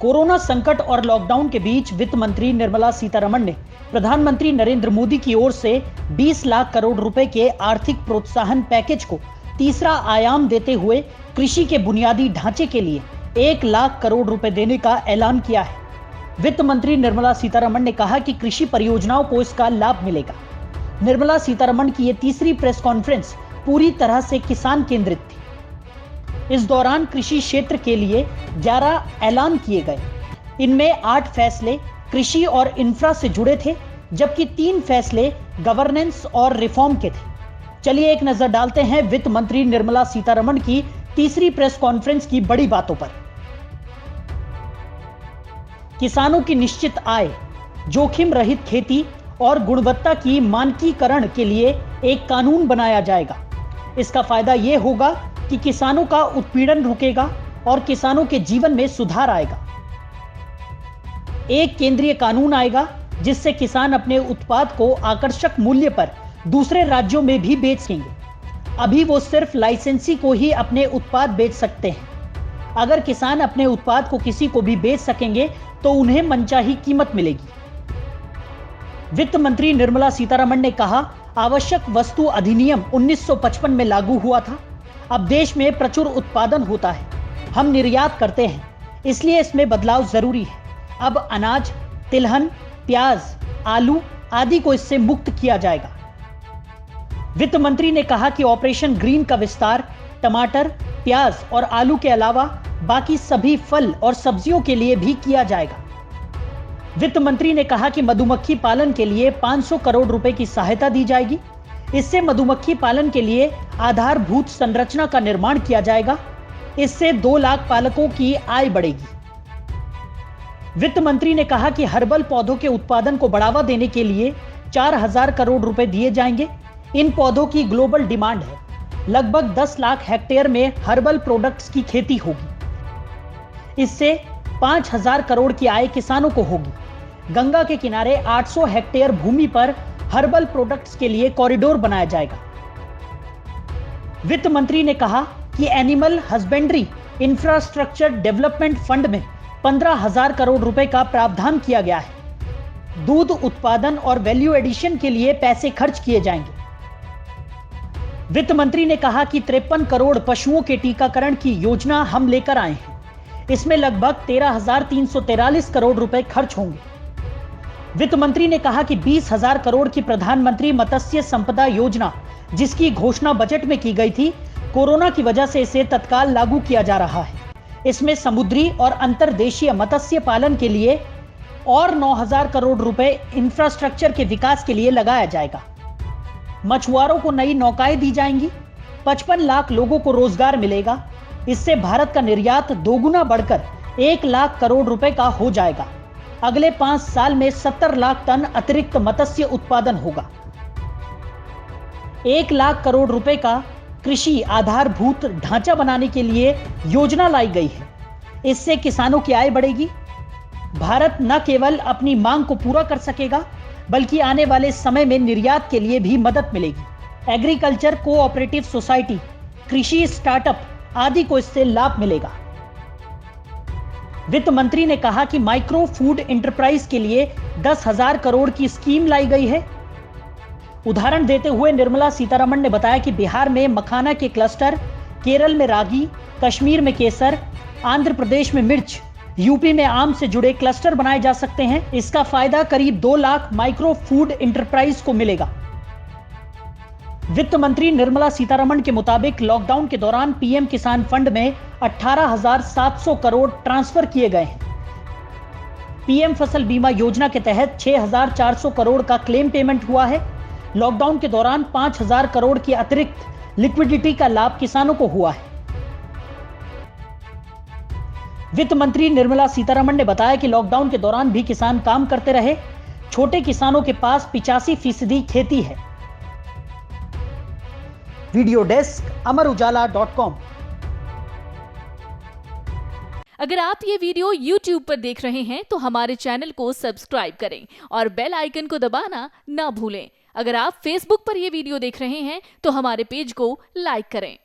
Corona संकट और lockdown के बीच वित्त मंत्री निर्मला सीतारमण ने प्रधानमंत्री नरेंद्र मोदी की ओर से 20 लाख करोड़ रुपए के आर्थिक प्रोत्साहन पैकेज को तीसरा आयाम देते हुए कृषि के बुनियादी ढांचे के लिए 1 लाख करोड़ रुपए देने का ऐलान किया है। वित्त मंत्री निर्मला सीतारमण ने कहा कि कृषि परियोजनाओं को इसका लाभ मिलेगा। निर्मला सीतारमण की यह तीसरी प्रेस कॉन्फ्रेंस पूरी तरह से किसान केंद्रित थी। इस दौरान कृषि क्षेत्र के लिए 11 ऐलान किए गए। इनमें 8 फैसले कृषि और इंफ्रा से जुड़े थे, जबकि 3 फैसले गवर्नेंस और रिफॉर्म के थे। चलिए एक नजर डालते हैं वित्त मंत्री निर्मला सीतारमण की तीसरी प्रेस कॉन्फ्रेंस की बड़ी बातों पर। किसानों की निश्चित आय, जोखिम रहित खेती और गुणवत्ता की मानकीकरण के लिए एक कानून बनाया जाएगा। इसका फायदा यह होगा कि किसानों का उत्पीड़न रुकेगा और किसानों के जीवन में सुधार आएगा। एक केंद्रीय कानून आएगा जिससे किसान अपने उत्पाद को आकर्षक मूल्य पर दूसरे राज्यों में भी बेच सकेंगे। अभी वो सिर्फ लाइसेंसी को ही अपने उत्पाद बेच सकते हैं। अगर किसान अपने उत्पाद को किसी को भी बेच सकेंगे तो उन्हें मनचाही कीमत मिलेगी। वित्त मंत्री निर्मला सीतारमण ने कहा, आवश्यक वस्तु अधिनियम 1955 में लागू हुआ था। अब देश में प्रचुर उत्पादन होता है, हम निर्यात करते हैं, इसलिए इसमें बदलाव जरूरी है। अब अनाज, तिलहन, प्याज, आलू आदि को इससे मुक्त किया जाएगा। वित्त मंत्री ने कहा कि ऑपरेशन ग्रीन का विस्तार टमाटर, प्याज और आलू के अलावा बाकी सभी फल और सब्जियों के लिए भी किया जाएगा। वित्त मंत्री ने कहा कि मधुमक्खी पालन के लिए 500 करोड़ रुपए की सहायता दी जाएगी। इससे मधुमक्खी पालन के लिए आधारभूत संरचना का निर्माण किया जाएगा। इससे 2 लाख पालकों की आय बढ़ेगी। वित्त मंत्री ने कहा कि हर्बल पौधों के उत्पादन को बढ़ावा देने के लिए 4000 करोड़ रुपए दिए जाएंगे। इन पौधों की ग्लोबल डिमांड है। लगभग 10 लाख हेक्टेयर में हर्बल प्रोडक्ट्स की खेती होगी। इससे 5000 करोड़ की आय किसानों को होगी। गंगा के किनारे 800 हेक्टेयर भूमि पर हर्बल प्रोडक्ट्स के लिए कॉरिडोर बनाया जाएगा। वित्त मंत्री ने कहा कि animal husbandry infrastructure development fund में 15,000 करोड़ रुपए का प्रावधान किया गया है। दूध उत्पादन और वैल्यू एडिशन के लिए पैसे खर्च किए जाएंगे। वित्त मंत्री ने कहा कि 53 करोड़ पशुओं के टीकाकरण की योजना हम लेकर आए हैं। इसमें लगभग 13,343 करोड़ रुपए खर्च होंगे। वित्त मंत्री ने कहा कि 20,000 करोड़ की प्रधानमंत्री मत्स्य संपदा योजना, जिसकी घोषणा बजट में की गई थी, कोरोना की वजह से इसे तत्काल लागू किया जा रहा है। इसमें समुद्री और अंतर्देशीय मत्स्य पालन के लिए और 9,000 करोड़ रुपए इंफ्रास्ट्रक्चर के विकास के लिए लगाया जाएगा। मछुआरों को नई नौकाएं दी जाएंगी। 55 लाख लोगों को रोजगार मिलेगा। इससे भारत का निर्यात दोगुना बढ़कर 1 लाख करोड़ रुपए का हो जाएगा। अगले 5 साल में 70 लाख टन अतिरिक्त मत्स्य उत्पादन होगा। 1 लाख करोड़ रुपए का कृषि आधारभूत ढांचा बनाने के लिए योजना लाई गई है। इससे किसानों की आय बढ़ेगी। भारत न केवल अपनी मांग को पूरा कर सकेगा, बल्कि आने वाले समय में निर्यात के लिए भी मदद मिलेगी। एग्रीकल्चर कोऑपरेटिव सोसाइटी, कृषि स्टार्टअप आदि को इससे लाभ मिलेगा। वित्त मंत्री ने कहा कि माइक्रो फूड एंटरप्राइज के लिए 10,000 करोड़ की स्कीम लाई गई है। उदाहरण देते हुए निर्मला सीतारमण ने बताया कि बिहार में मखाना के क्लस्टर, केरल में रागी, कश्मीर में केसर, आंध्र प्रदेश में मिर्च, यूपी में आम से जुड़े क्लस्टर बनाए जा सकते हैं। इसका फायदा करीब 2 लाख माइक्रो फूड एंटरप्राइज को मिलेगा। वित्त मंत्री निर्मला सीतारमण के मुताबिक लॉकडाउन के दौरान पीएम किसान फंड में 18,700 करोड़ ट्रांसफर किए गए हैं। पीएम फसल बीमा योजना के तहत 6,400 करोड़ का क्लेम पेमेंट हुआ है। लॉकडाउन के दौरान 5,000 करोड़ की अतिरिक्त लिक्विडिटी का लाभ किसानों को हुआ है। वित्त मंत्री निर्मला सीतारमण ने बताया कि लॉकडाउन के दौरान भी किसान काम करते रहे। छोटे किसानों के पास 85% खेती है। Video desk Amarujala dot com. अगर आप ये वीडियो YouTube पर देख रहे हैं तो हमारे चैनल को सब्सक्राइब करें और बेल आइकन को दबाना ना भूलें। अगर आप Facebook पर ये वीडियो देख रहे हैं तो हमारे पेज को लाइक करें।